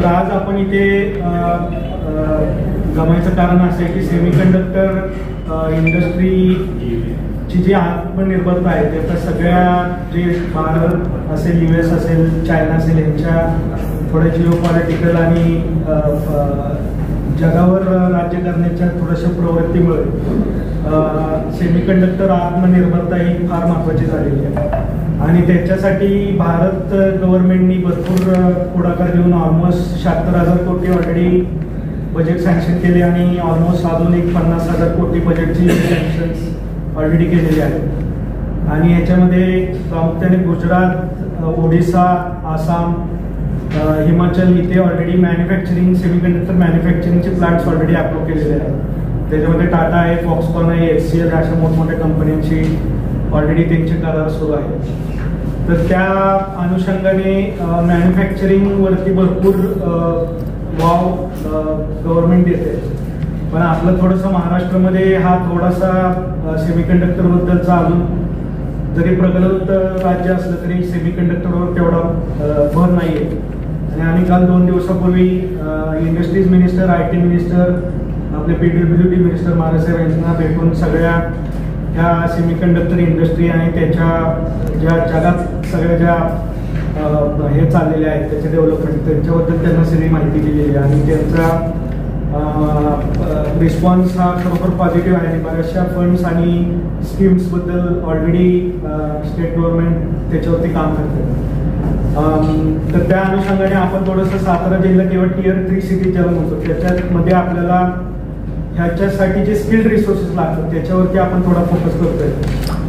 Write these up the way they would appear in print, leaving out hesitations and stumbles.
तर आज आपण इथे जमायचं कारण असं आहे की सेमीकंडक्टर इंडस्ट्रीची जी आत्मनिर्भरता आहे ते आता सगळ्या जे भारत असेल, US असेल, चायना असेल यांच्या थोड्या जिओपॉलिटिकल आणि जगावर राज्य करण्याच्या थोड्याशा प्रवृत्तीमुळे सेमीकंडक्टर आत्मनिर्भरता ही फार महत्त्वाची झालेली आहे आणि त्याच्यासाठी भारत गव्हर्नमेंटनी भरपूर पुढाकार घेऊन ऑलमोस्ट 76,000 कोटी ऑलरेडी बजेट सँक्शन केले आणि ऑलमोस्ट अजून एक 50,000 कोटी बजेटची सँक्शन्स ऑलरेडी केलेली आहेत आणि याच्यामध्ये प्रामुख्याने गुजरात, ओडिसा, आसाम, हिमाचल इथे ऑलरेडी मॅन्युफॅक्चरिंग सेमीकंडक्टर मॅन्युफॅक्चरिंगचे प्लांट्स ऑलरेडी अप्रूव्ह केलेले आहेत. त्याच्यामध्ये टाटा आहे, फॉक्सकॉन आहे, HCL अशा मोठमोठ्या कंपन्यांची ऑलरेडी त्यांचे करार सुरू आहेत. तर त्या अनुषंगाने मॅन्युफॅक्चरिंगवरती भरपूर वाव गव्हर्नमेंट देते. पण आपलं थोडंसं महाराष्ट्रामध्ये हा थोडासा सेमीकंडक्टरबद्दलचा अजून जरी प्रगत राज्य असलं तरी सेमीकंडक्टरवर तेवढा भर नाही आहे. आणि आम्ही काल 2 दिवसापूर्वी इंडस्ट्रीज मिनिस्टर, IT मिनिस्टर, आपले PWD मिनिस्टर महाराजसाहेब यांना भेटून सगळ्या ह्या सेमीकंडक्टर इंडस्ट्री आणि त्याच्या ज्या जगात सगळ्या ज्या हे चाललेले आहेत त्याचे डेव्हलपमेंट त्यांच्याबद्दल त्यांना सगळी माहिती दिलेली आहे आणि त्यांचा रिस्पॉन्स हा खरोखर पॉझिटिव्ह आहे. बऱ्याचशा फंड्स आणि स्कीम्सबद्दल ऑलरेडी स्टेट गव्हर्नमेंट त्याच्यावरती काम करते. तर त्या अनुषंगाने आपण थोडंसं सातारा जिल्हा किंवा Tier 3 सिटी ज्याला म्हणतो त्याच्यामध्ये आपल्याला ह्याच्यासाठी जे स्किल्ड रिसोर्सेस लागतात त्याच्यावरती आपण थोडा फोकस करतोय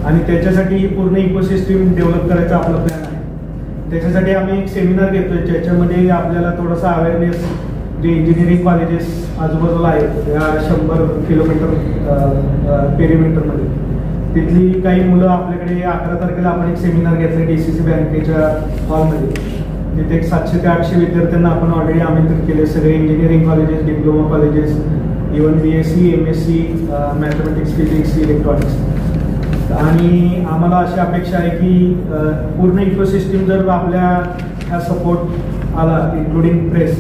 आणि त्याच्यासाठी ही पूर्ण इकोसिस्टीम डेव्हलप करायचा आपला प्लॅन आहे. त्याच्यासाठी आम्ही एक सेमिनार घेतोय ज्याच्यामध्ये आपल्याला थोडासा अवेअरनेस जे इंजिनिअरिंग कॉलेजेस आजूबाजूला आहेत या 100 किलोमीटर पेरिमीटरमध्ये तिथली काही मुलं आपल्याकडे 11 तारखेला आपण एक सेमिनार घेतलं DCC बँकेच्या हॉलमध्ये. तिथे एक 700 ते 800 विद्यार्थ्यांना आपण ऑलरेडी आमंत्रित केले. सगळे engineering colleges, diploma colleges, even BSc, MSc, mathematics, physics, electronics. आणि आम्हाला अशी अपेक्षा आहे की पूर्ण इकोसिस्टीम जर आपल्या ह्या सपोर्ट आला इन्क्लुडिंग प्रेस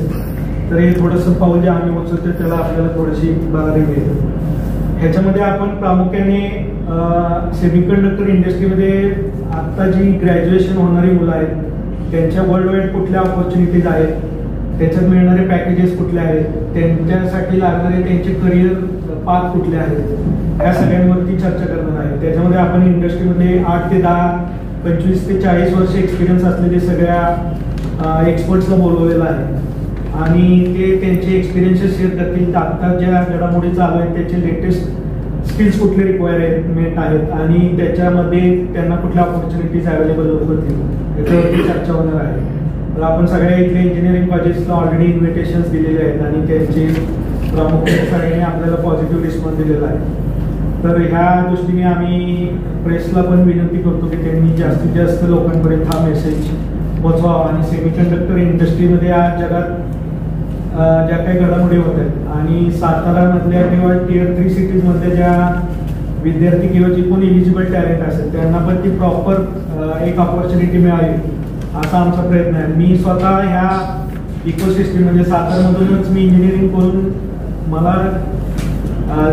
तर हे थोडंसं पाऊल जे आम्ही उचलतो त्याला आपल्याला थोडीशी बघायला मिळेल. ह्याच्यामध्ये आपण प्रामुख्याने सेमीकंडक्टर इंडस्ट्रीमध्ये आत्ता जी ग्रॅज्युएशन होणारी मुलं आहेत त्यांच्या वर्ल्ड वाईड कुठल्या ऑपॉर्च्युनिटीज आहेत, त्याच्यात मिळणारे पॅकेजेस कुठले आहेत, त्यांच्यासाठी लागणारे त्यांचे करिअर पाथ कुठले आहेत या सगळ्यांवरती चर्चा करणार आहे. त्याच्यामध्ये आपण इंडस्ट्रीमध्ये 8 ते 10, 25 ते 40 वर्ष एक्सपिरियन्स असलेले सगळ्या एक्सपर्ट्सला बोलवलेलं आहे आणि ते त्यांचे एक्सपिरियन्सेस शेअर करतील. आत्ता ज्या घडामोडी चालू आहेत त्याचे लेटेस्ट स्किल्स कुठले रिक्वायरमेंट आहेत आणि त्याच्यामध्ये त्यांना कुठल्या ऑपॉर्च्युनिटीज अवेलेबल होतील याच्यावरती चर्चा होणार आहे. तर आपण सगळ्या इथले इंजिनिअरिंग कॉलेजेसला ऑलरेडी इन्व्हिटेशन्स दिलेले आहेत आणि त्यांचे प्रामुख्याने सगळ्यांनी आपल्याला पॉझिटिव्ह रिस्पॉन्स दिलेला आहे. तर ह्या दृष्टीने आम्ही प्रेसला पण विनंती करतो की त्यांनी जास्तीत जास्त लोकांपर्यंत हा मेसेज पोहोचवावा आणि सेमीकंडक्टर इंडस्ट्रीमध्ये आज जगात ज्या काही घडामोडी होत आहेत आणि सातारामधल्या किंवा Tier 3 सिटीजमधल्या ज्या विद्यार्थी किंवा जे कोणी इलिजिबल टॅलेंट असेल त्यांना पण ती प्रॉपर एक ऑपॉर्च्युनिटी मिळावी असा आमचा प्रयत्न आहे. मी स्वतः ह्या इकोसिस्टीम म्हणजे सातारमधूनच मी इंजिनिअरिंग करून मला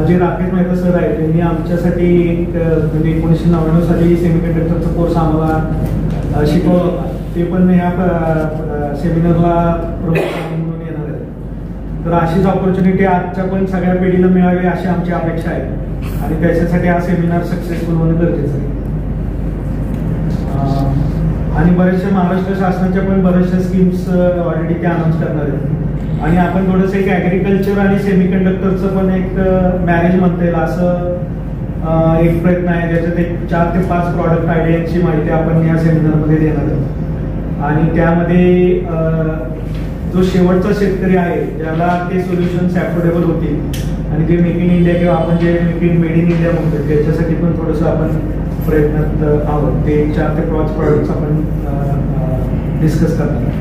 जे राकेश मेहता सर आहेत त्यांनी आमच्यासाठी एक म्हणजे 1999 साली सेमीकंडक्टरचा कोर्स आम्हाला शिकवला होता. ते पण ह्या सेमिनारला प्रमुख येणार आहेत. तर अशीच ऑपॉर्च्युनिटी आजच्या पण सगळ्या पिढीला मिळावी अशी आमची अपेक्षा आहे आणि त्याच्यासाठी हा सेमिनार सक्सेसफुल होणं गरजेचं आहे. आणि बरेचशा महाराष्ट्र शासनाच्या पण बऱ्याचशा स्कीम्स ऑलरेडी ते अनाऊन्स करणार आहेत आणि आपण थोडंसं एक ॲग्रिकल्चर आणि सेमीकंडक्टरचं पण एक मॅरेज म्हणता येईल असं एक प्रयत्न आहे ज्याच्यात एक 4 ते 5 प्रॉडक्ट आयडियांची माहिती आपण या सेमिनारमध्ये देणार आहोत आणि त्यामध्ये जो शेवटचा शेतकरी आहे ज्याला ते सोल्युशन्स अफोर्डेबल होतील आणि जे मेक इन इंडिया किंवा आपण जे मेड इन इंडिया म्हणतो त्याच्यासाठी पण थोडंसं आपण प्रयत्नात आहोत. ते 4 ते 5 प्रॉडक्ट्स आपण डिस्कस करणार.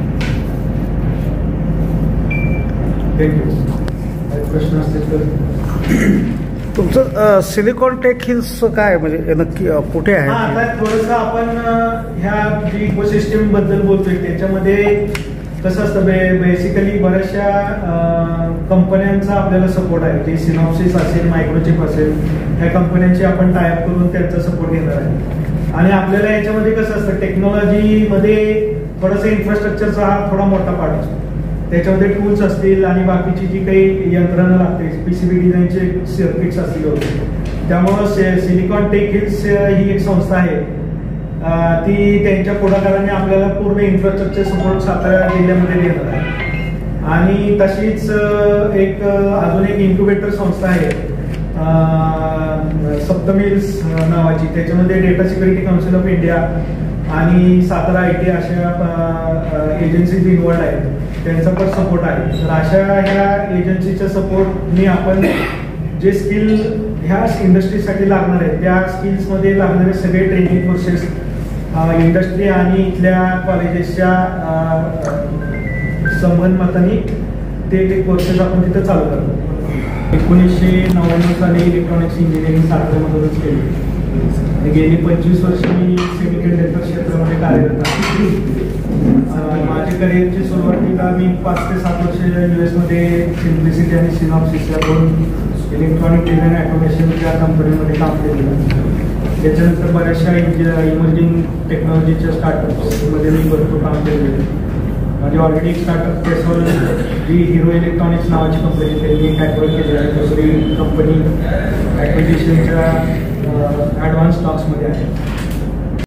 थँक्यू. प्रश्न असतील तर तुमचं सिलिकॉन टेक हिल्स काय म्हणजे नक्की कुठे आहे? आता थोडंसं आपण ह्या जी इकोसिस्टीम बद्दल बोलतोय त्याच्यामध्ये कसं असतं बेसिकली बऱ्याचशा कंपन्यांचा आपल्याला सपोर्ट आहे, जे सिनॉप्सिस असेल, मायक्रोचिप असेल, ह्या कंपन्यांची आपण टायअप करून त्यांचा सपोर्ट घेणार आहे. आणि आपल्याला याच्यामध्ये कसं असतं, टेक्नॉलॉजीमध्ये थोडंसं इन्फ्रास्ट्रक्चरचा हा थोडा मोठा पार्ट असतो. त्याच्यामध्ये टूल्स असतील आणि बाकीची जी काही यंत्रणं लागते, पीसीबी डिझाईनचे सर्किट्स असतील होते. त्यामुळं सिलिकॉन टेक हिल्स ही एक संस्था आहे, ती त्यांच्या पुढाकाराने आपल्याला पूर्ण इन्फ्रास्ट्रक्चर सपोर्ट सातारा जिल्ह्यामध्ये देणार आहे. आणि तशीच अजून एक इन्क्युबेटर संस्था आहे सप्तमिल्स नावाची. त्याच्यामध्ये data security council of India आणि सातारा ITI अशा एजन्सीज इन्व्हॉल्ड आहेत, त्यांचा पण सपोर्ट आहे. तर अशा ह्या एजन्सीच्या सपोर्टने आपण जे स्किल ह्या इंडस्ट्रीसाठी लागणार आहे, त्या स्किल्समध्ये लागणारे सगळे ट्रेनिंग कोर्सेस इंडस्ट्री आणि इथल्या कॉलेजेसच्या संबंधमताने ते कोर्सेस आपण तिथं चालू करतो. 1999 साली इलेक्ट्रॉनिक्स इंजिनिअरिंग साताऱ्यामधूनच केली. गेली 25 वर्ष मी सेमीकंडक्टर क्षेत्रामध्ये कार्यरत आहे. माझ्या करिअरची सुरुवातीला मी 5 ते 7 वर्ष US मध्ये सिम्प्लिसिटी आणि सिनॉप्सिस या 2 इलेक्ट्रॉनिक डिझाईन ऑटोमेशनच्या कंपनीमध्ये काम केलेलं. त्याच्यानंतर बऱ्याचशा इमर्जिंग टेक्नॉलॉजीच्या स्टार्टअप्समध्ये मी भरपूर काम केलेलं आहे. म्हणजे ऑलरेडी एक स्टार्टअप टेसॉल जी हिरो इलेक्ट्रॉनिक्स नावाची कंपनी त्यांनी ॲक्वायर केली आहे. दुसरी कंपनी ॲक्विजिशनच्या ॲडव्हान्स स्टॉक्समध्ये आहे.